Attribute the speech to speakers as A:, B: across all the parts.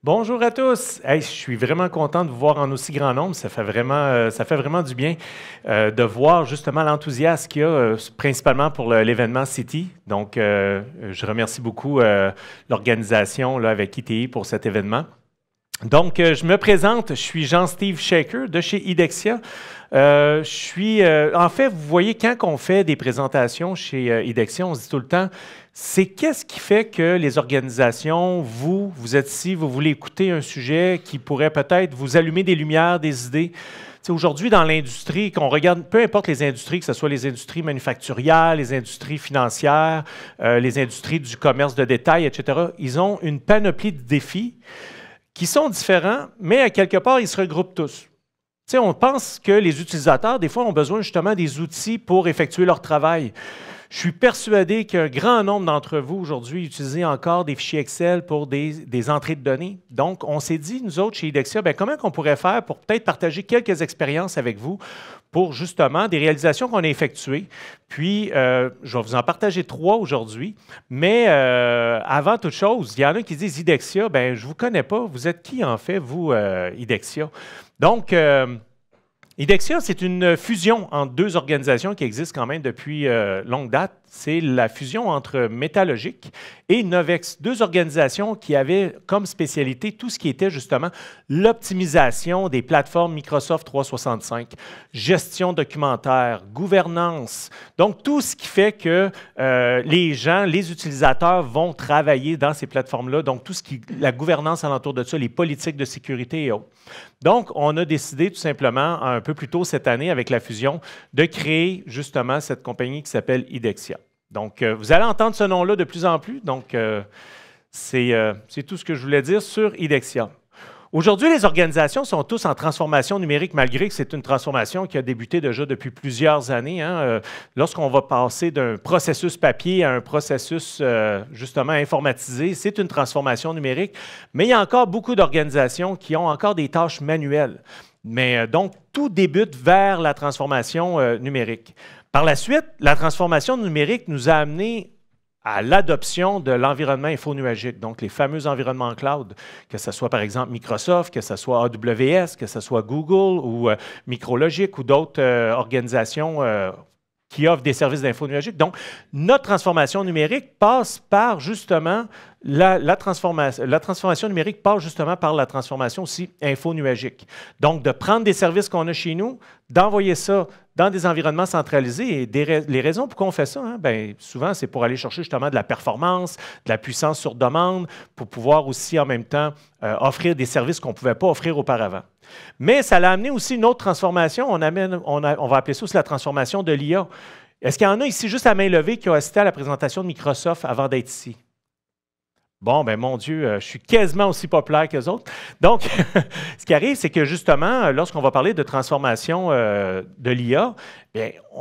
A: Bonjour à tous. Hey, je suis vraiment content de vous voir en aussi grand nombre. Ça fait vraiment du bien de voir justement l'enthousiasme qu'il y a, principalement pour l'événement City. Donc, je remercie beaucoup l'organisation là, avec ITI pour cet événement. Donc, je me présente, je suis Jean-Steve Shaker de chez IDEXIA. En fait, vous voyez, quand on fait des présentations chez IDEXIA, on se dit tout le temps, c'est qu'est-ce qui fait que les organisations, vous êtes ici, vous voulez écouter un sujet qui pourrait peut-être vous allumer des lumières, des idées. Aujourd'hui, dans l'industrie, qu'on regarde, peu importe les industries, que ce soit les industries manufacturières, les industries financières, les industries du commerce de détail, etc., ils ont une panoplie de défis qui sont différents, mais à quelque part, ils se regroupent tous. On pense que les utilisateurs, des fois, ont besoin justement des outils pour effectuer leur travail. Je suis persuadé qu'un grand nombre d'entre vous, aujourd'hui, utilisez encore des fichiers Excel pour des entrées de données. Donc, on s'est dit, nous autres, chez IDEXIA, comment on pourrait faire pour peut-être partager quelques expériences avec vous pour justement des réalisations qu'on a effectuées. Puis, je vais vous en partager 3 aujourd'hui. Mais avant toute chose, il y en a qui disent IDEXIA, je ne vous connais pas. Vous êtes qui, en fait, vous, IDEXIA? Donc, IDEXIA, c'est une fusion entre 2 organisations qui existent quand même depuis longue date. C'est la fusion entre Metalogic et Novex, 2 organisations qui avaient comme spécialité tout ce qui était justement l'optimisation des plateformes Microsoft 365, gestion documentaire, gouvernance. Donc, tout ce qui fait que les gens, les utilisateurs vont travailler dans ces plateformes-là. Donc, tout ce qui, la gouvernance alentour de ça, les politiques de sécurité et autres. Donc, on a décidé tout simplement, un peu plus tôt cette année, avec la fusion, de créer justement cette compagnie qui s'appelle IDEXIA. Donc, vous allez entendre ce nom-là de plus en plus. Donc, c'est tout ce que je voulais dire sur IDEXIA. Aujourd'hui, les organisations sont tous en transformation numérique, malgré que c'est une transformation qui a débuté déjà depuis plusieurs années. Lorsqu'on va passer d'un processus papier à un processus justement informatisé, c'est une transformation numérique. Mais il y a encore beaucoup d'organisations qui ont encore des tâches manuelles. Mais donc, tout débute vers la transformation numérique. Par la suite, la transformation numérique nous a amené à l'adoption de l'environnement infonuagique, donc les fameux environnements cloud, que ce soit par exemple Microsoft, que ce soit AWS, que ce soit Google ou Micrologic ou d'autres organisations qui offrent des services d'infonuagique. Donc, notre transformation numérique passe par justement la transformation numérique passe justement par la transformation aussi infonuagique. Donc, de prendre des services qu'on a chez nous, d'envoyer ça dans des environnements centralisés. Et les raisons pour qu'on fait ça, souvent, c'est pour aller chercher justement de la performance, de la puissance sur demande, pour pouvoir aussi en même temps offrir des services qu'on ne pouvait pas offrir auparavant. Mais ça l'a amené aussi une autre transformation. On va appeler ça aussi la transformation de l'IA. Est-ce qu'il y en a ici, juste à main levée, qui ont assisté à la présentation de Microsoft avant d'être ici? Bon, mon Dieu, je suis quasiment aussi populaire qu'eux autres. Donc, ce qui arrive, c'est que justement, lorsqu'on va parler de transformation de l'IA,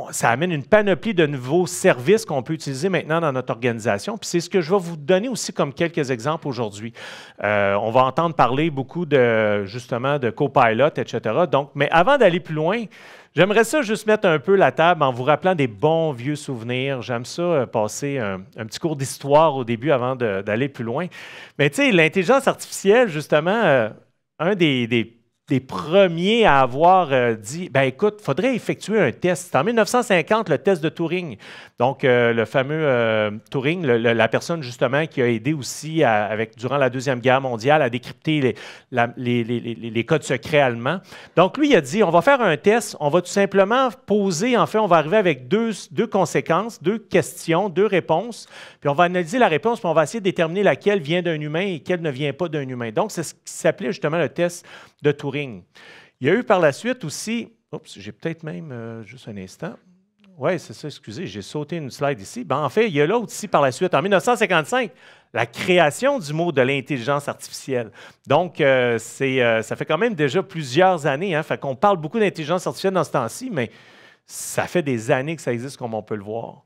A: ça amène une panoplie de nouveaux services qu'on peut utiliser maintenant dans notre organisation. Puis c'est ce que je vais vous donner aussi comme quelques exemples aujourd'hui. On va entendre parler beaucoup justement de Copilot, etc. Donc, mais avant d'aller plus loin, j'aimerais ça juste mettre un peu la table en vous rappelant des bons vieux souvenirs. J'aime ça passer un petit cours d'histoire au début avant d'aller plus loin. Mais tu sais, l'intelligence artificielle, justement, un des premiers à avoir dit, écoute, il faudrait effectuer un test. C'est en 1950, le test de Turing. Donc, le fameux Turing, la personne justement qui a aidé aussi durant la Deuxième Guerre mondiale à décrypter les codes secrets allemands. Donc, lui, il a dit, on va faire un test, on va tout simplement poser, en fait, on va arriver avec deux conséquences, 2 questions, 2 réponses, puis on va analyser la réponse, puis on va essayer de déterminer laquelle vient d'un humain et laquelle ne vient pas d'un humain. Donc, c'est ce qui s'appelait justement le test de Turing. Il y a eu par la suite aussi, j'ai peut-être même, juste un instant, oui, c'est ça, excusez, j'ai sauté une slide ici. En fait, il y a l'autre ici par la suite, en 1955, la création du mot de l'intelligence artificielle. Donc, ça fait quand même déjà plusieurs années, fait qu'on parle beaucoup d'intelligence artificielle dans ce temps-ci, mais ça fait des années que ça existe comme on peut le voir.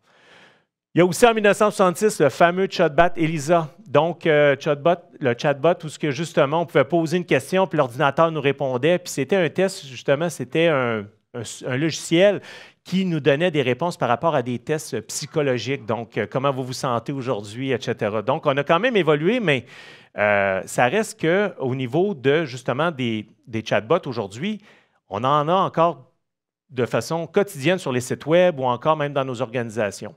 A: Il y a aussi en 1966 le fameux chatbot ELIZA. Donc, le chatbot où ce que justement on pouvait poser une question puis l'ordinateur nous répondait. Puis c'était un test, justement, c'était un logiciel qui nous donnait des réponses par rapport à des tests psychologiques, donc comment vous vous sentez aujourd'hui, etc. Donc, on a quand même évolué, mais ça reste qu'au niveau de, justement, des chatbots aujourd'hui, on en a encore de façon quotidienne sur les sites web ou encore même dans nos organisations.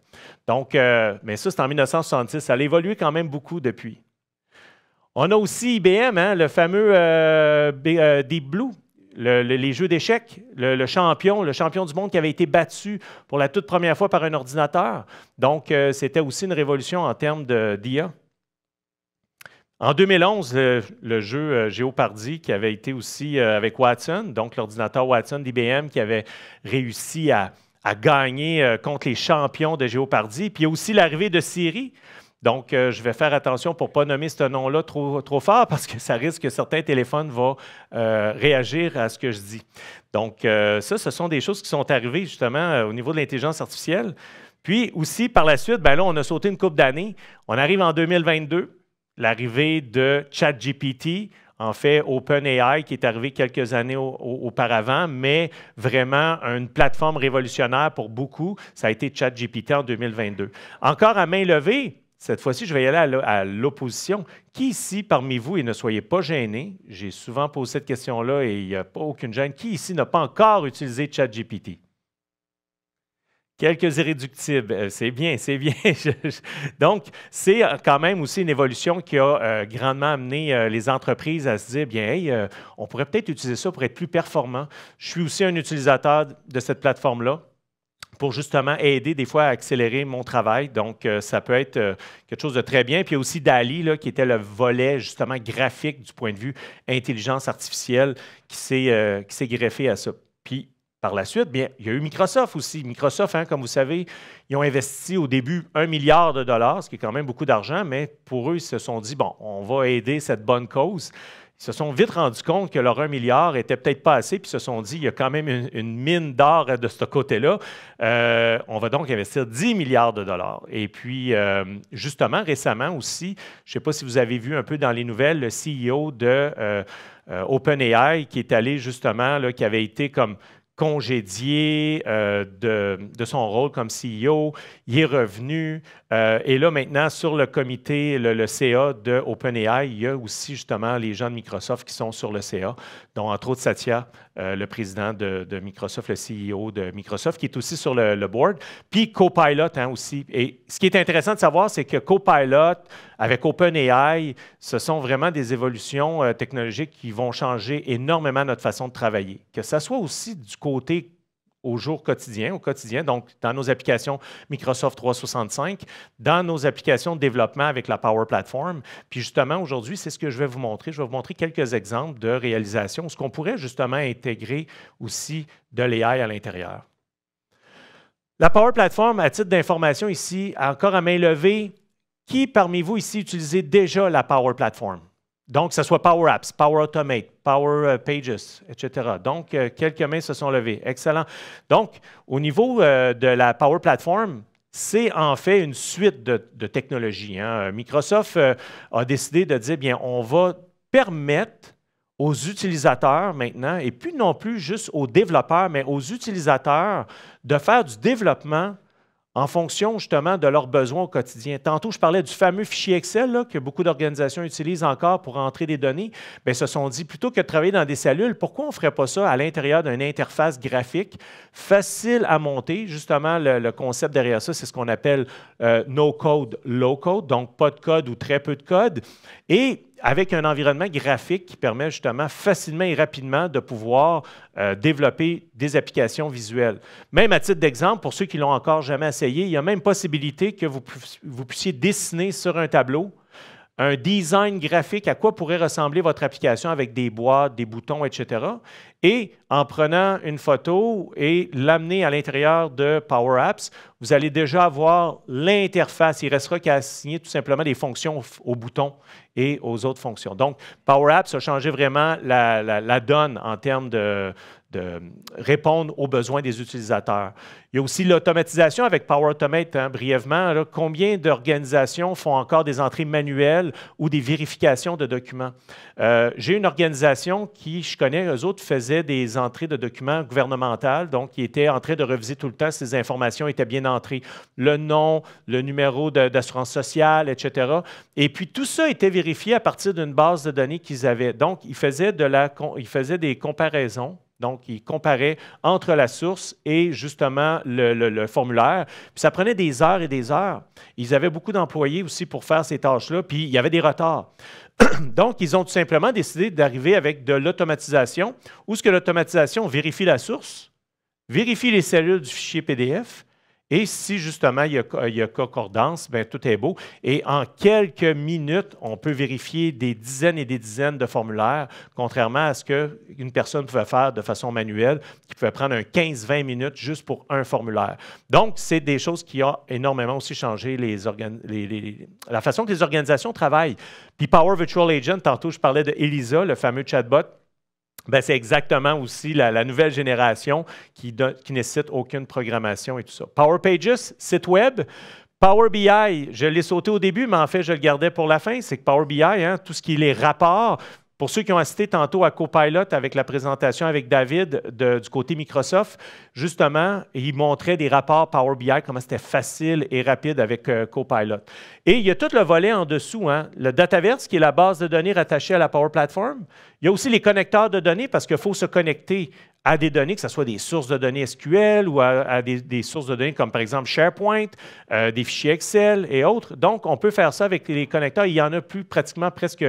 A: Donc, mais ça, c'est en 1966. Ça a évolué quand même beaucoup depuis. On a aussi IBM, hein, le fameux Deep Blue, les jeux d'échecs, le champion du monde qui avait été battu pour la toute première fois par un ordinateur. Donc, c'était aussi une révolution en termes d'IA. En 2011, le jeu Jeopardy qui avait été aussi avec Watson, donc l'ordinateur Watson d'IBM qui avait réussi à gagner contre les champions de Jeopardy. Puis il y a aussi l'arrivée de Siri. Donc, je vais faire attention pour ne pas nommer ce nom-là trop fort parce que ça risque que certains téléphones vont réagir à ce que je dis. Donc, ce sont des choses qui sont arrivées justement au niveau de l'intelligence artificielle. Puis aussi, par la suite, ben là, on a sauté une couple d'années. On arrive en 2022. L'arrivée de ChatGPT, en fait, OpenAI, qui est arrivé quelques années auparavant, mais vraiment une plateforme révolutionnaire pour beaucoup, ça a été ChatGPT en 2022. Encore à main levée, cette fois-ci, je vais y aller à l'opposition. Qui ici, parmi vous, et ne soyez pas gênés, j'ai souvent posé cette question-là et il n'y a pas aucune gêne, qui ici n'a pas encore utilisé ChatGPT? Quelques irréductibles, c'est bien, c'est bien. Donc, c'est quand même aussi une évolution qui a grandement amené les entreprises à se dire, bien, hey, on pourrait peut-être utiliser ça pour être plus performant. Je suis aussi un utilisateur de cette plateforme-là pour justement aider des fois à accélérer mon travail. Donc, ça peut être quelque chose de très bien. Puis, il y a aussi DALL-E, là, qui était le volet justement graphique du point de vue intelligence artificielle qui s'est greffé à ça. Puis, par la suite, bien, il y a eu Microsoft aussi. Microsoft, hein, comme vous savez, ils ont investi au début 1 milliard de dollars, ce qui est quand même beaucoup d'argent, mais pour eux, ils se sont dit, bon, on va aider cette bonne cause. Ils se sont vite rendus compte que leur 1 milliard n'était peut-être pas assez, puis se sont dit, il y a quand même une mine d'or de ce côté-là. On va donc investir 10 milliards de dollars. Et puis, justement, récemment aussi, je ne sais pas si vous avez vu un peu dans les nouvelles, le CEO de OpenAI qui est allé justement, là, qui avait été comme congédié de son rôle comme CEO, il est revenu. Et là, maintenant, sur le comité, le CA de OpenAI, il y a aussi justement les gens de Microsoft qui sont sur le CA, dont entre autres Satya, le président de Microsoft, le CEO de Microsoft, qui est aussi sur le board, puis Copilot hein, aussi. Et ce qui est intéressant de savoir, c'est que Copilot, avec OpenAI, ce sont vraiment des évolutions technologiques qui vont changer énormément notre façon de travailler. Que ce soit aussi du côté au quotidien, donc dans nos applications Microsoft 365, dans nos applications de développement avec la Power Platform. Puis justement, aujourd'hui, c'est ce que je vais vous montrer. Je vais vous montrer quelques exemples de réalisation, ce qu'on pourrait justement intégrer aussi de l'AI à l'intérieur. La Power Platform, à titre d'information ici, encore à main levée, qui parmi vous ici utilisez déjà la Power Platform? Donc, que ce soit Power Apps, Power Automate, Power Pages, etc. Donc, quelques mains se sont levées. Excellent. Donc, au niveau de la Power Platform, c'est en fait une suite de technologies. Hein. Microsoft a décidé de dire, bien, on va permettre aux utilisateurs maintenant, et puis non plus juste aux développeurs, mais aux utilisateurs de faire du développement en fonction justement de leurs besoins au quotidien. Tantôt, je parlais du fameux fichier Excel là, que beaucoup d'organisations utilisent encore pour entrer des données. Bien, ils se sont dit, plutôt que de travailler dans des cellules, pourquoi on ne ferait pas ça à l'intérieur d'une interface graphique facile à monter? Justement, le concept derrière ça, c'est ce qu'on appelle no code, low code, donc pas de code ou très peu de code. Et avec un environnement graphique qui permet justement facilement et rapidement de pouvoir développer des applications visuelles. Même à titre d'exemple, pour ceux qui ne l'ont encore jamais essayé, il y a même possibilité que vous puissiez dessiner sur un tableau un design graphique à quoi pourrait ressembler votre application avec des boîtes, des boutons, etc. Et en prenant une photo et l'amener à l'intérieur de Power Apps, vous allez déjà avoir l'interface. Il ne restera qu'à assigner tout simplement des fonctions aux boutons et aux autres fonctions. Donc, Power Apps a changé vraiment la donne en termes de répondre aux besoins des utilisateurs. Il y a aussi l'automatisation avec Power Automate, hein, brièvement. Là, combien d'organisations font encore des entrées manuelles ou des vérifications de documents? J'ai une organisation qui, je connais, eux autres faisaient des entrées de documents gouvernementaux, donc ils étaient en train de reviser tout le temps si ces informations étaient bien entrées. Le nom, le numéro d'assurance sociale, etc. Et puis tout ça était vérifié à partir d'une base de données qu'ils avaient. Donc, ils faisaient des comparaisons. Donc, ils comparaient entre la source et justement le formulaire. Puis ça prenait des heures et des heures. Ils avaient beaucoup d'employés aussi pour faire ces tâches-là, puis il y avait des retards. Donc, ils ont tout simplement décidé d'arriver avec de l'automatisation, où ce que l'automatisation vérifie la source, vérifie les cellules du fichier PDF, et si justement il y a concordance, bien, tout est beau. Et en quelques minutes, on peut vérifier des dizaines et des dizaines de formulaires, contrairement à ce qu'une personne pouvait faire de façon manuelle, qui pouvait prendre un 15-20 minutes juste pour un formulaire. Donc, c'est des choses qui ont énormément aussi changé la façon que les organisations travaillent. Puis Power Virtual Agent, tantôt je parlais de Elisa, le fameux chatbot. Bien, c'est exactement aussi la nouvelle génération qui nécessite aucune programmation et tout ça. Power Pages, site web. Power BI, je l'ai sauté au début, mais en fait, je le gardais pour la fin. C'est que Power BI, hein, tout ce qui est les rapports. Pour ceux qui ont assisté tantôt à Copilot avec la présentation avec David du côté Microsoft, justement, il montrait des rapports Power BI, comment c'était facile et rapide avec Copilot. Et il y a tout le volet en dessous, hein, le Dataverse, qui est la base de données rattachée à la Power Platform. Il y a aussi les connecteurs de données, parce qu'il faut se connecter à des données, que ce soit des sources de données SQL ou à des sources de données comme par exemple SharePoint, des fichiers Excel et autres. Donc, on peut faire ça avec les connecteurs. Il y en a pratiquement presque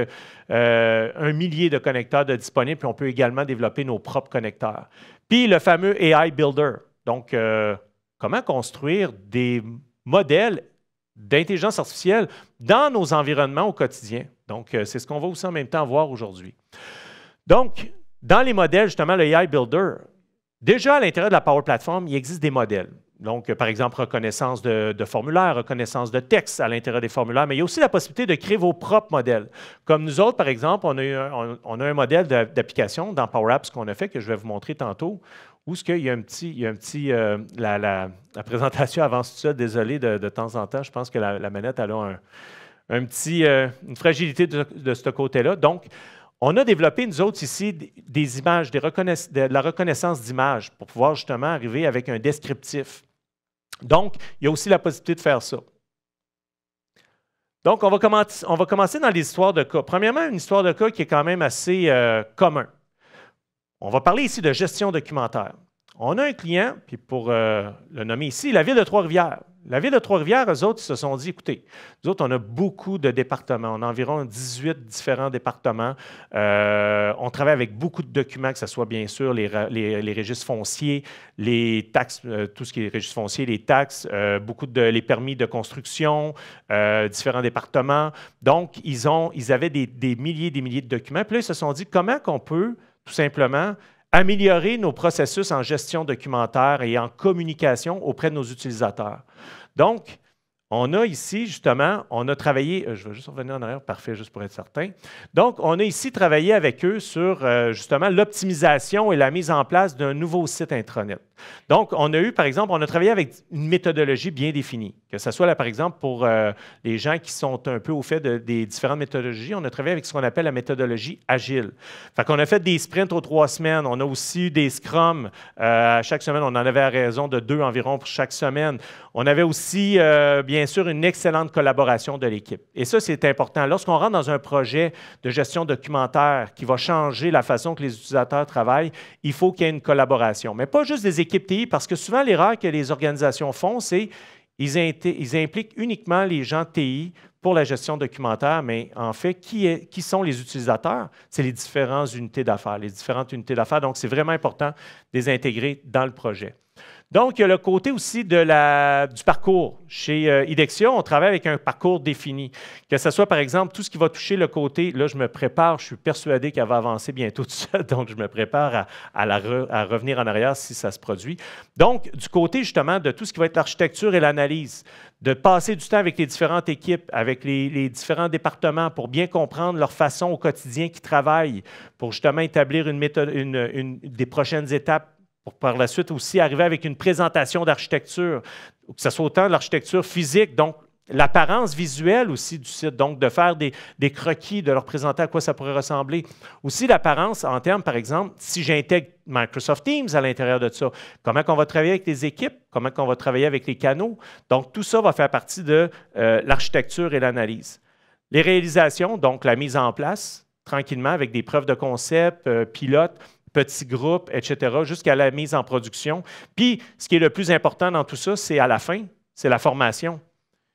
A: 1 millier de connecteurs disponibles, puis on peut également développer nos propres connecteurs. Puis le fameux AI Builder. Donc, comment construire des modèles d'intelligence artificielle dans nos environnements au quotidien. Donc, c'est ce qu'on va aussi en même temps voir aujourd'hui. Donc, dans les modèles, justement, le AI Builder, déjà à l'intérieur de la Power Platform, il existe des modèles. Donc, par exemple, reconnaissance de formulaires, reconnaissance de texte à l'intérieur des formulaires, mais il y a aussi la possibilité de créer vos propres modèles. Comme nous autres, par exemple, on a un modèle d'application dans Power Apps qu'on a fait, que je vais vous montrer tantôt, où il y a un petit la présentation avance tout ça, désolé de temps en temps, je pense que la manette elle a une fragilité de ce côté-là. Donc, on a développé, nous autres, ici, des images, de la reconnaissance d'images pour pouvoir justement arriver avec un descriptif. Donc, il y a aussi la possibilité de faire ça. Donc, on va commencer dans les histoires de cas. Premièrement, une histoire de cas qui est quand même assez commun. On va parler ici de gestion documentaire. On a un client, puis pour le nommer ici, la Ville de Trois-Rivières. La Ville de Trois-Rivières, eux autres, ils se sont dit, écoutez, nous autres, on a beaucoup de départements. On a environ 18 différents départements. On travaille avec beaucoup de documents, que ce soit bien sûr les registres fonciers, les taxes, tout ce qui est registres fonciers, les taxes, les permis de construction, différents départements. Donc, ils avaient des milliers et des milliers de documents. Puis là, ils se sont dit, comment qu'on peut, tout simplement, améliorer nos processus en gestion documentaire et en communication auprès de nos utilisateurs. Donc, on a ici, justement, on a travaillé, je vais juste revenir en arrière, parfait, juste pour être certain. Donc, on a ici travaillé avec eux sur, justement, l'optimisation et la mise en place d'un nouveau site intranet. Donc, on a eu, par exemple, on a travaillé avec une méthodologie bien définie. Que ce soit, là, par exemple, pour les gens qui sont un peu au fait des différentes méthodologies, on a travaillé avec ce qu'on appelle la méthodologie agile. Fait qu'on a fait des sprints aux 3 semaines. On a aussi eu des scrums. Chaque semaine, on en avait à raison de 2 environ pour chaque semaine. On avait aussi, bien sûr, une excellente collaboration de l'équipe. Et ça, c'est important. Lorsqu'on rentre dans un projet de gestion documentaire qui va changer la façon que les utilisateurs travaillent, il faut qu'il y ait une collaboration. Mais pas juste des équipes TI, parce que souvent, l'erreur que les organisations font, c'est qu'ils impliquent uniquement les gens TI pour la gestion documentaire, mais en fait, qui sont les utilisateurs? C'est les différentes unités d'affaires. Donc, c'est vraiment important de les intégrer dans le projet. Donc, il y a le côté aussi du parcours. Chez Idexia, on travaille avec un parcours défini. Que ce soit, par exemple, tout ce qui va toucher le côté, là, je me prépare, je suis persuadé qu'elle va avancer bientôt tout ça, donc je me prépare à revenir en arrière si ça se produit. Donc, du côté, justement, de tout ce qui va être l'architecture et l'analyse, de passer du temps avec les différentes équipes, avec les différents départements pour bien comprendre leur façon au quotidien qu'ils travaillent, pour justement établir une méthode, des prochaines étapes, pour par la suite aussi arriver avec une présentation d'architecture, que ce soit autant de l'architecture physique, donc l'apparence visuelle aussi du site, donc de faire des croquis, de leur présenter à quoi ça pourrait ressembler. Aussi l'apparence en termes, par exemple, si j'intègre Microsoft Teams à l'intérieur de ça, comment on va travailler avec les équipes, comment on va travailler avec les canaux. Donc tout ça va faire partie de l'architecture et l'analyse. Les réalisations, donc la mise en place, tranquillement, avec des preuves de concept, pilotes, petits groupes, etc., jusqu'à la mise en production. Puis, ce qui est le plus important dans tout ça, c'est à la fin, c'est la formation,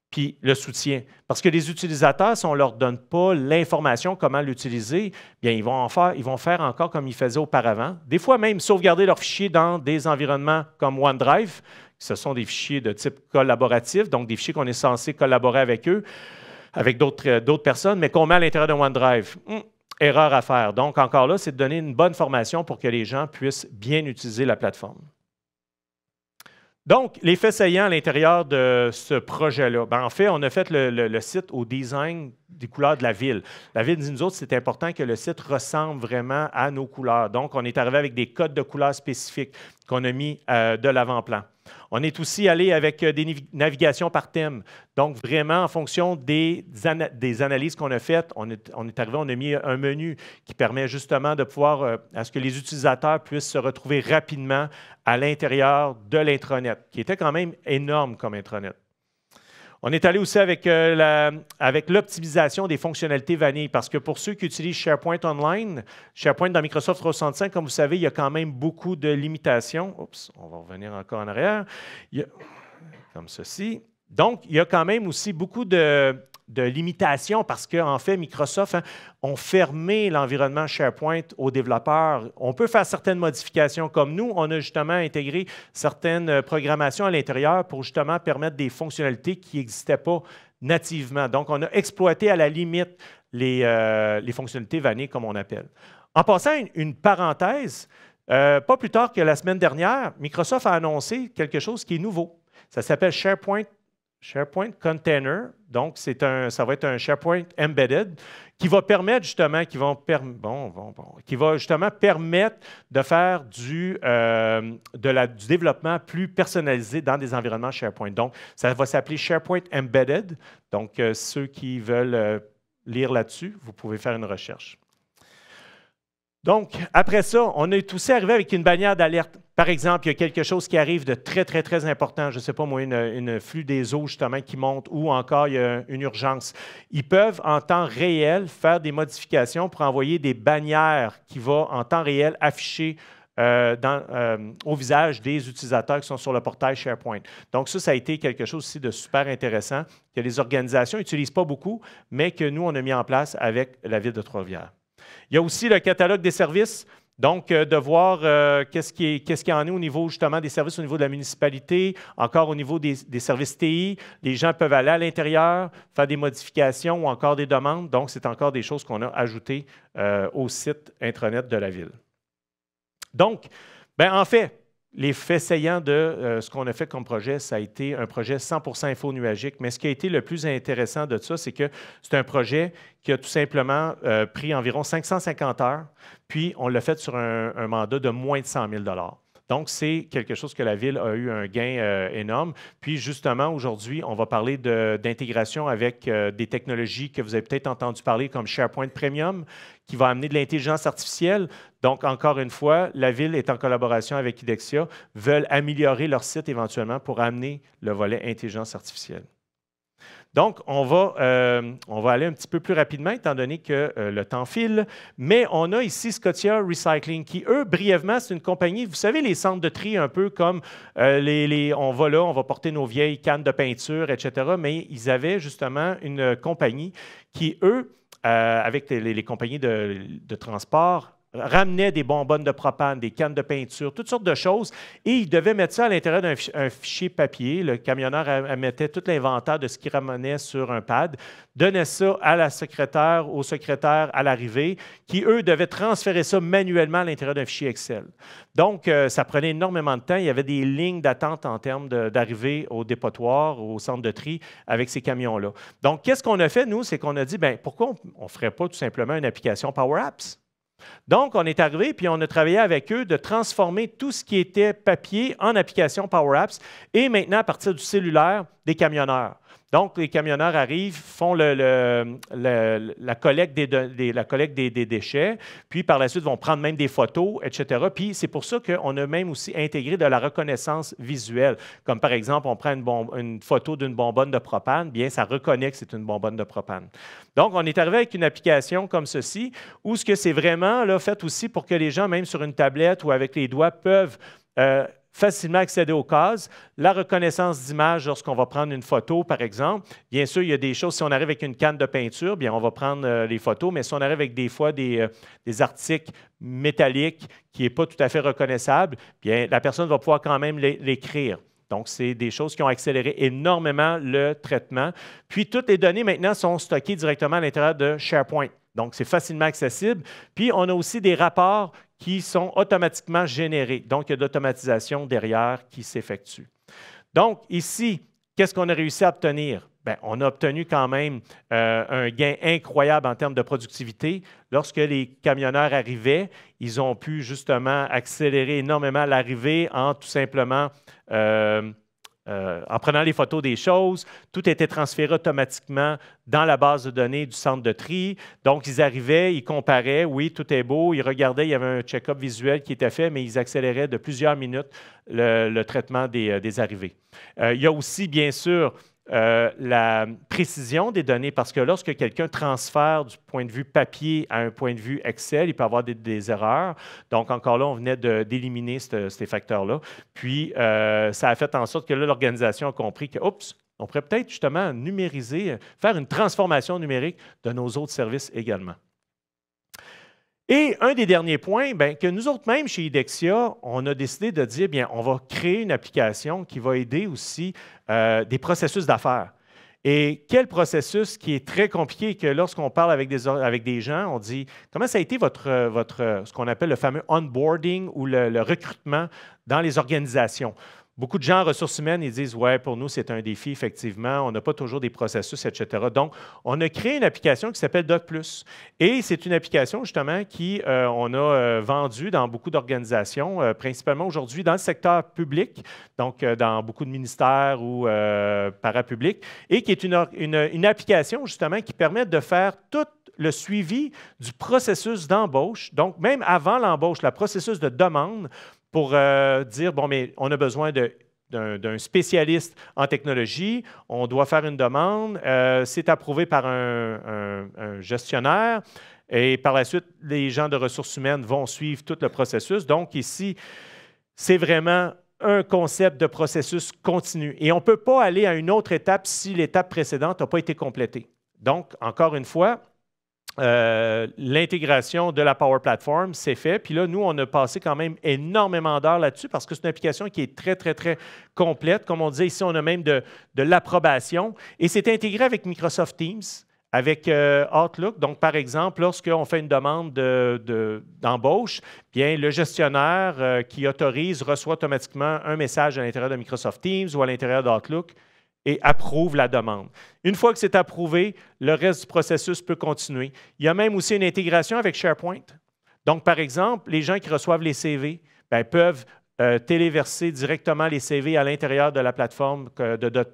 A: puis le soutien. Parce que les utilisateurs, si on ne leur donne pas l'information, comment l'utiliser, bien, ils vont faire encore comme ils faisaient auparavant. Des fois même, sauvegarder leurs fichiers dans des environnements comme OneDrive. Ce sont des fichiers de type collaboratif, donc des fichiers qu'on est censé collaborer avec eux, avec d'autres personnes, mais qu'on met à l'intérieur de OneDrive. Erreur à faire. Donc, encore là, c'est de donner une bonne formation pour que les gens puissent bien utiliser la plateforme. Donc, les faits saillants à l'intérieur de ce projet-là. En fait, on a fait le site au design des couleurs de la ville. La ville dit, nous autres, c'est important que le site ressemble vraiment à nos couleurs. Donc, on est arrivé avec des codes de couleurs spécifiques qu'on a mis de l'avant-plan. On est aussi allé avec des navigations par thème. Donc, vraiment, en fonction des analyses qu'on a faites, on est arrivé, on a mis un menu qui permet justement de pouvoir, à ce que les utilisateurs puissent se retrouver rapidement à l'intérieur de l'intranet, qui était quand même énorme comme intranet. On est allé aussi avec l'optimisation des fonctionnalités vanille, parce que pour ceux qui utilisent SharePoint Online, SharePoint dans Microsoft 365, comme vous savez, il y a quand même beaucoup de limitations. Oups, on va revenir encore en arrière. Comme ceci. Donc, il y a quand même aussi beaucoup de limitations parce qu'en fait, Microsoft ont fermé l'environnement SharePoint aux développeurs. On peut faire certaines modifications comme nous. On a justement intégré certaines programmations à l'intérieur pour justement permettre des fonctionnalités qui n'existaient pas nativement. Donc, on a exploité à la limite les fonctionnalités vanille, comme on appelle. En passant une parenthèse, pas plus tard que la semaine dernière, Microsoft a annoncé quelque chose qui est nouveau. Ça s'appelle SharePoint Container, donc ça va être un SharePoint Embedded qui va permettre justement, qui va justement permettre de faire du développement plus personnalisé dans des environnements SharePoint. Donc, ça va s'appeler SharePoint Embedded. Donc, ceux qui veulent lire là-dessus, vous pouvez faire une recherche. Donc, après ça, on est aussi arrivé avec une bannière d'alerte. Par exemple, il y a quelque chose qui arrive de très, très, très important. Je ne sais pas, moi, une flux des eaux, justement, qui monte ou encore il y a une urgence. Ils peuvent, en temps réel, faire des modifications pour envoyer des bannières qui vont, en temps réel, afficher au visage des utilisateurs qui sont sur le portail SharePoint. Donc, ça a été quelque chose aussi de super intéressant que les organisations n'utilisent pas beaucoup, mais que nous, on a mis en place avec la Ville de Trois-Rivières. Il y a aussi le catalogue des services, donc de voir qu'est-ce qu'il y en est au niveau justement des services au niveau de la municipalité, encore au niveau des services TI. Les gens peuvent aller à l'intérieur, faire des modifications ou encore des demandes. Donc, c'est encore des choses qu'on a ajoutées au site intranet de la Ville. Donc, en fait, les faits saillants de ce qu'on a fait comme projet, ça a été un projet 100% info-nuagique. Mais ce qui a été le plus intéressant de ça, c'est que c'est un projet qui a tout simplement pris environ 550 heures, puis on l'a fait sur un mandat de moins de 100 000 $. Donc, c'est quelque chose que la Ville a eu un gain énorme. Puis, justement, aujourd'hui, on va parler d'intégration avec des technologies que vous avez peut-être entendu parler, comme SharePoint Premium, qui va amener de l'intelligence artificielle. Donc, encore une fois, la Ville est en collaboration avec Idexia, veulent améliorer leur site éventuellement pour amener le volet intelligence artificielle. Donc, on va aller un petit peu plus rapidement, étant donné que le temps file. Mais on a ici Scotia Recycling, qui, eux, brièvement, c'est une compagnie, vous savez, les centres de tri, un peu comme on va là, on va porter nos vieilles cannes de peinture, etc. Mais ils avaient justement une compagnie qui, eux, avec les compagnies de transport, ramenait des bonbonnes de propane, des cannes de peinture, toutes sortes de choses, et il devait mettre ça à l'intérieur d'un fichier papier. Le camionneur mettait tout l'inventaire de ce qu'il ramenait sur un pad, donnait ça à la secrétaire, au secrétaire à l'arrivée, qui, eux, devaient transférer ça manuellement à l'intérieur d'un fichier Excel. Donc, ça prenait énormément de temps. Il y avait des lignes d'attente en termes d'arrivée au dépotoir, au centre de tri avec ces camions-là. Donc, qu'est-ce qu'on a fait, nous? C'est qu'on a dit, bien, pourquoi on ne ferait pas tout simplement une application Power Apps? Donc, on est arrivé puis on a travaillé avec eux de transformer tout ce qui était papier en application Power Apps et maintenant, à partir du cellulaire, des camionneurs. Donc, les camionneurs arrivent, font la collecte des déchets, puis par la suite vont prendre même des photos, etc. Puis c'est pour ça qu'on a même aussi intégré de la reconnaissance visuelle. Comme par exemple, on prend une photo d'une bonbonne de propane, bien, ça reconnaît que c'est une bonbonne de propane. Donc, on est arrivé avec une application comme ceci, où ce que c'est vraiment là, fait aussi pour que les gens, même sur une tablette ou avec les doigts, peuvent facilement accéder aux cases. La reconnaissance d'image lorsqu'on va prendre une photo, par exemple. Bien sûr, il y a des choses, si on arrive avec une canne de peinture, bien, on va prendre les photos, mais si on arrive avec des fois des articles métalliques qui n'est pas tout à fait reconnaissable, bien, la personne va pouvoir quand même l'écrire. Donc, c'est des choses qui ont accéléré énormément le traitement. Puis, toutes les données maintenant sont stockées directement à l'intérieur de SharePoint. Donc, c'est facilement accessible. Puis, on a aussi des rapports qui sont automatiquement générés. Donc, il y a de l'automatisation derrière qui s'effectue. Donc, ici, qu'est-ce qu'on a réussi à obtenir? Bien, on a obtenu quand même un gain incroyable en termes de productivité. Lorsque les camionneurs arrivaient, ils ont pu justement accélérer énormément l'arrivée en tout simplement en prenant les photos des choses. Tout était transféré automatiquement dans la base de données du centre de tri. Donc, ils arrivaient, ils comparaient, oui, tout est beau, ils regardaient, il y avait un check-up visuel qui était fait, mais ils accéléraient de plusieurs minutes le traitement des arrivées. Il y a aussi, bien sûr, la précision des données, parce que lorsque quelqu'un transfère du point de vue papier à un point de vue Excel, il peut avoir des erreurs. Donc, encore là, on venait d'éliminer ces facteurs-là. Puis, ça a fait en sorte que là, l'organisation a compris que, oups, on pourrait peut-être justement numériser, faire une transformation numérique de nos autres services également. Et un des derniers points, bien, que nous autres même chez IDEXIA, on a décidé de dire, bien, on va créer une application qui va aider aussi des processus d'affaires. Et quel processus qui est très compliqué, que lorsqu'on parle avec des gens, on dit, comment ça a été ce qu'on appelle le fameux onboarding ou le recrutement dans les organisations? Beaucoup de gens en ressources humaines, ils disent, ouais, pour nous, c'est un défi, effectivement, on n'a pas toujours des processus, etc. Donc, on a créé une application qui s'appelle Doc+. Et c'est une application, justement, on a vendue dans beaucoup d'organisations, principalement aujourd'hui dans le secteur public, donc dans beaucoup de ministères ou parapublics, et qui est une application, justement, qui permet de faire tout le suivi du processus d'embauche, donc même avant l'embauche, le processus de demande, pour dire, bon, mais on a besoin d'un spécialiste en technologie, on doit faire une demande, c'est approuvé par un gestionnaire, et par la suite, les gens de ressources humaines vont suivre tout le processus. Donc ici, c'est vraiment un concept de processus continu. Et on ne peut pas aller à une autre étape si l'étape précédente n'a pas été complétée. Donc, encore une fois, l'intégration de la Power Platform s'est fait. Puis là, nous, on a passé quand même énormément d'heures là-dessus parce que c'est une application qui est très, très, très complète. Comme on disait ici, on a même de l'approbation. Et c'est intégré avec Microsoft Teams, avec Outlook. Donc, par exemple, lorsqu'on fait une demande d'embauche, bien, le gestionnaire qui autorise reçoit automatiquement un message à l'intérieur de Microsoft Teams ou à l'intérieur d'Outlook et approuve la demande. Une fois que c'est approuvé, le reste du processus peut continuer. Il y a même aussi une intégration avec SharePoint. Donc, par exemple, les gens qui reçoivent les CV bien, peuvent téléverser directement les CV à l'intérieur de la plateforme de Doc+,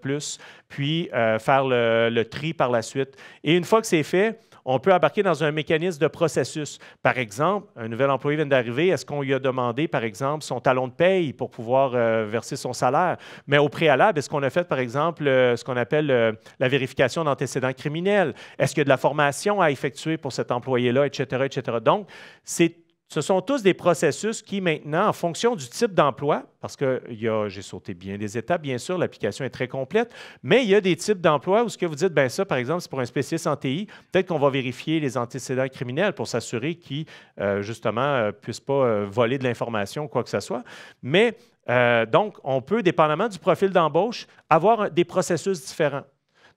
A: puis faire le tri par la suite. Et une fois que c'est fait, on peut embarquer dans un mécanisme de processus. Par exemple, un nouvel employé vient d'arriver, est-ce qu'on lui a demandé, par exemple, son talon de paye pour pouvoir verser son salaire? Mais au préalable, est-ce qu'on a fait, par exemple, ce qu'on appelle la vérification d'antécédents criminels? Est-ce qu'il y a de la formation à effectuer pour cet employé-là, etc., etc.? Donc, c'est ce sont tous des processus qui, maintenant, en fonction du type d'emploi, parce que j'ai sauté bien des étapes, bien sûr, l'application est très complète, mais il y a des types d'emplois où ce que vous dites, bien ça, par exemple, c'est pour un spécialiste en TI, peut-être qu'on va vérifier les antécédents criminels pour s'assurer qu'ils, justement, ne puissent pas voler de l'information ou quoi que ce soit. Mais, donc, on peut, dépendamment du profil d'embauche, avoir des processus différents.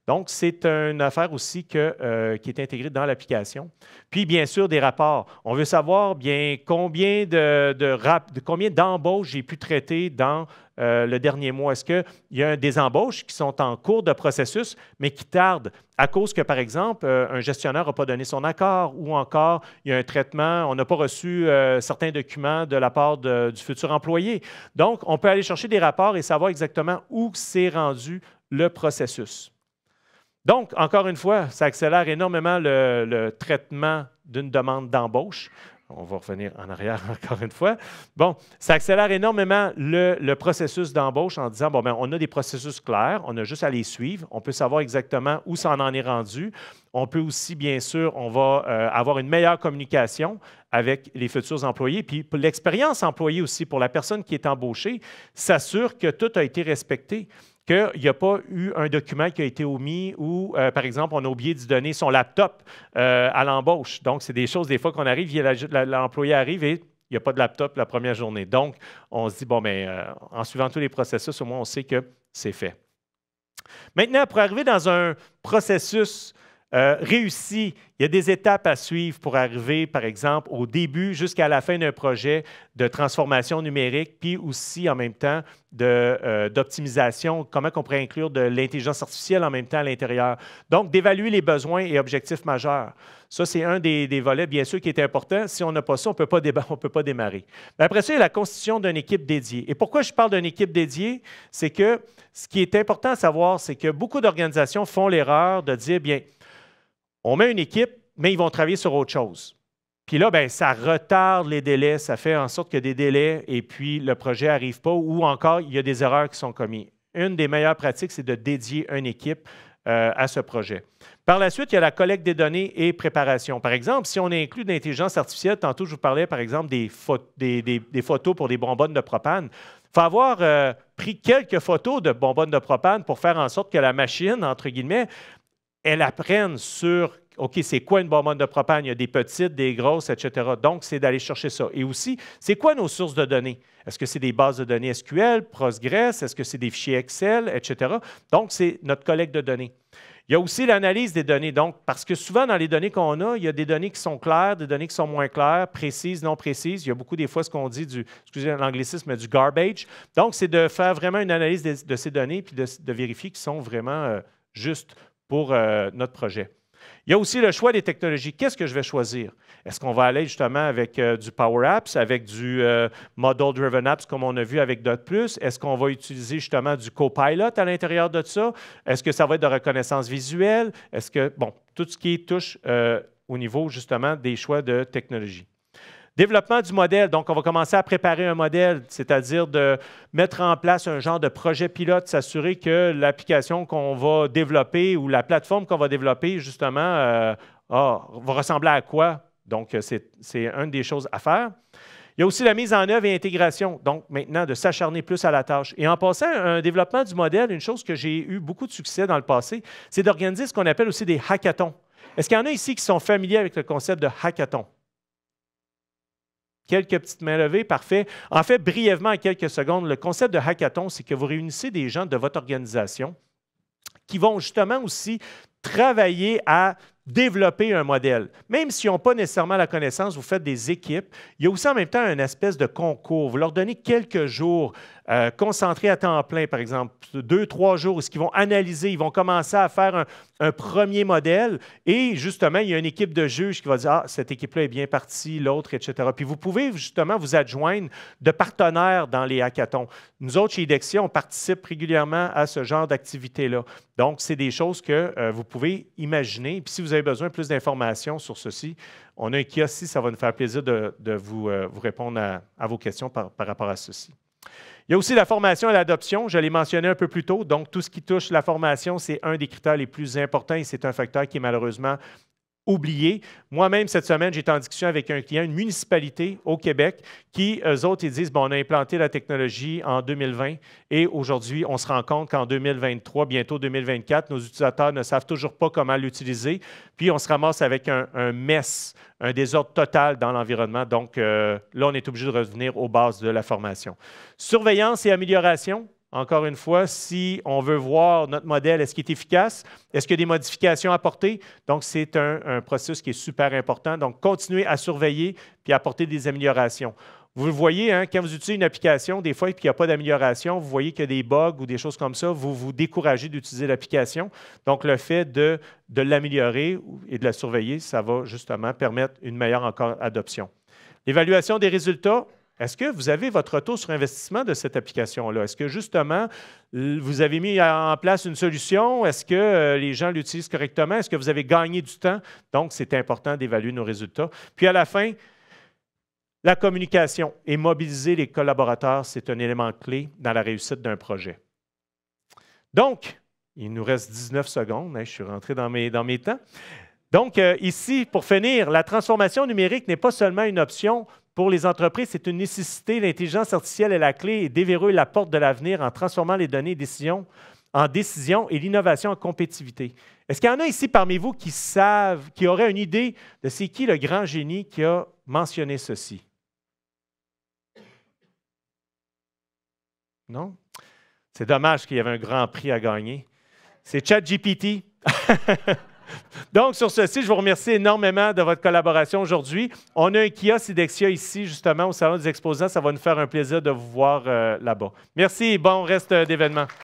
A: Donc, c'est une affaire aussi qui est intégrée dans l'application. Puis, bien sûr, des rapports. On veut savoir bien combien d'embauches j'ai pu traiter dans le dernier mois. Est-ce qu'il y a des embauches qui sont en cours de processus, mais qui tardent à cause que, par exemple, un gestionnaire n'a pas donné son accord ou encore il y a un traitement, on n'a pas reçu certains documents de la part du futur employé. Donc, on peut aller chercher des rapports et savoir exactement où s'est rendu le processus. Donc, encore une fois, ça accélère énormément le traitement d'une demande d'embauche. On va revenir en arrière encore une fois. Bon, ça accélère énormément le processus d'embauche en disant, bon, bien, on a des processus clairs, on a juste à les suivre, on peut savoir exactement où ça en est rendu. On peut aussi, bien sûr, on va avoir une meilleure communication avec les futurs employés. Puis, pour l'expérience employée aussi, pour la personne qui est embauchée, s'assure que tout a été respecté, qu'il n'y a pas eu un document qui a été omis ou, par exemple, on a oublié d'y donner son laptop à l'embauche. Donc, c'est des choses, des fois, qu'on arrive, l'employé arrive et il n'y a pas de laptop la première journée. Donc, on se dit, bon, bien, en suivant tous les processus, au moins, on sait que c'est fait. Maintenant, pour arriver dans un processus réussi, il y a des étapes à suivre pour arriver, par exemple, au début jusqu'à la fin d'un projet de transformation numérique, puis aussi en même temps d'optimisation, comment on pourrait inclure de l'intelligence artificielle en même temps à l'intérieur. Donc, d'évaluer les besoins et objectifs majeurs. Ça, c'est un des volets, bien sûr, qui est important. Si on n'a pas ça, on ne peut pas démarrer. Mais après ça, il y a la constitution d'une équipe dédiée. Et pourquoi je parle d'une équipe dédiée? C'est que ce qui est important à savoir, c'est que beaucoup d'organisations font l'erreur de dire, bien, on met une équipe, mais ils vont travailler sur autre chose. Puis là, bien, ça retarde les délais, ça fait en sorte qu'il y a des délais et puis le projet n'arrive pas ou encore il y a des erreurs qui sont commises. Une des meilleures pratiques, c'est de dédier une équipe à ce projet. Par la suite, il y a la collecte des données et préparation. Par exemple, si on inclut de l'intelligence artificielle, tantôt je vous parlais par exemple des photos pour des bonbonnes de propane, il faut avoir pris quelques photos de bonbonnes de propane pour faire en sorte que la machine, entre guillemets, elle apprenne sur, OK, c'est quoi une bonbonne de propane? Il y a des petites, des grosses, etc. Donc, c'est d'aller chercher ça. Et aussi, c'est quoi nos sources de données? Est-ce que c'est des bases de données SQL, Postgres? Est-ce que c'est des fichiers Excel, etc.? Donc, c'est notre collecte de données. Il y a aussi l'analyse des données. Donc, parce que souvent, dans les données qu'on a, il y a des données qui sont claires, des données qui sont moins claires, précises, non précises. Il y a beaucoup des fois ce qu'on dit excusez l'anglicisme, du garbage. Donc, c'est de faire vraiment une analyse de ces données puis de vérifier qu'ils sont vraiment justes pour notre projet. Il y a aussi le choix des technologies. Qu'est-ce que je vais choisir? Est-ce qu'on va aller justement avec du Power Apps, avec du Model Driven Apps comme on a vu avec Dot+? Est-ce qu'on va utiliser justement du Copilot à l'intérieur de ça? Est-ce que ça va être de reconnaissance visuelle? Est-ce que, bon, tout ce qui touche au niveau justement des choix de technologie. Développement du modèle. Donc, on va commencer à préparer un modèle, c'est-à-dire de mettre en place un genre de projet pilote, s'assurer que l'application qu'on va développer ou la plateforme qu'on va développer, justement, va ressembler à quoi? Donc, c'est une des choses à faire. Il y a aussi la mise en œuvre et intégration. Donc, maintenant, de s'acharner plus à la tâche. Et en passant, un développement du modèle, une chose que j'ai eu beaucoup de succès dans le passé, c'est d'organiser ce qu'on appelle aussi des hackathons. Est-ce qu'il y en a ici qui sont familiers avec le concept de hackathon? Quelques petites mains levées, parfait. En fait, brièvement, en quelques secondes, le concept de hackathon, c'est que vous réunissez des gens de votre organisation qui vont justement aussi travailler à développer un modèle. Même s'ils n'ont pas nécessairement la connaissance, vous faites des équipes. Il y a aussi en même temps une espèce de concours. Vous leur donnez quelques jours concentrés à temps plein, par exemple, 2-3 jours, où ils vont analyser, ils vont commencer à faire un premier modèle et justement, il y a une équipe de juges qui va dire « Ah, cette équipe-là est bien partie, l'autre, etc. » Puis vous pouvez justement vous adjoindre de partenaires dans les hackathons. Nous autres, chez IDEXIA, on participe régulièrement à ce genre d'activité-là. Donc, c'est des choses que vous pouvez imaginer. Puis si vous avez besoin de plus d'informations sur ceci, on a un kiosque ici, ça va nous faire plaisir de vous répondre à vos questions par rapport à ceci. Il y a aussi la formation et l'adoption, je l'ai mentionné un peu plus tôt. Donc, tout ce qui touche la formation, c'est un des critères les plus importants et c'est un facteur qui est malheureusement oublié. Moi-même, cette semaine, j'étais en discussion avec un client, une municipalité au Québec, qui, eux autres, ils disent, bon, on a implanté la technologie en 2020 et aujourd'hui, on se rend compte qu'en 2023, bientôt 2024, nos utilisateurs ne savent toujours pas comment l'utiliser. Puis, on se ramasse avec un mess, un désordre total dans l'environnement. Donc, là, on est obligé de revenir aux bases de la formation. Surveillance et amélioration. Encore une fois, si on veut voir notre modèle, est-ce qu'il est efficace? Est-ce qu'il y a des modifications à apporter? Donc, c'est un processus qui est super important. Donc, continuez à surveiller puis à apporter des améliorations. Vous le voyez, hein, quand vous utilisez une application, des fois, et qu'il n'y a pas d'amélioration, vous voyez qu'il y a des bugs ou des choses comme ça, vous vous découragez d'utiliser l'application. Donc, le fait de l'améliorer et de la surveiller, ça va justement permettre une meilleure encore adoption. L'évaluation des résultats. Est-ce que vous avez votre retour sur investissement de cette application-là? Est-ce que justement, vous avez mis en place une solution? Est-ce que les gens l'utilisent correctement? Est-ce que vous avez gagné du temps? Donc, c'est important d'évaluer nos résultats. Puis à la fin, la communication et mobiliser les collaborateurs, c'est un élément clé dans la réussite d'un projet. Donc, il nous reste 19 secondes. Je suis rentré dans mes temps. Donc, ici, pour finir, la transformation numérique n'est pas seulement une option pour les entreprises, c'est une nécessité. L'intelligence artificielle est la clé et déverrouille la porte de l'avenir en transformant les données en décisions et l'innovation en compétitivité. Est-ce qu'il y en a ici parmi vous qui savent, qui auraient une idée de c'est qui le grand génie qui a mentionné ceci? Non? C'est dommage qu'il y avait un grand prix à gagner. C'est ChatGPT. Donc, sur ceci, je vous remercie énormément de votre collaboration aujourd'hui. On a un kiosque IDEXIA ici, justement, au Salon des exposants. Ça va nous faire un plaisir de vous voir là-bas. Merci et bon reste d'événement.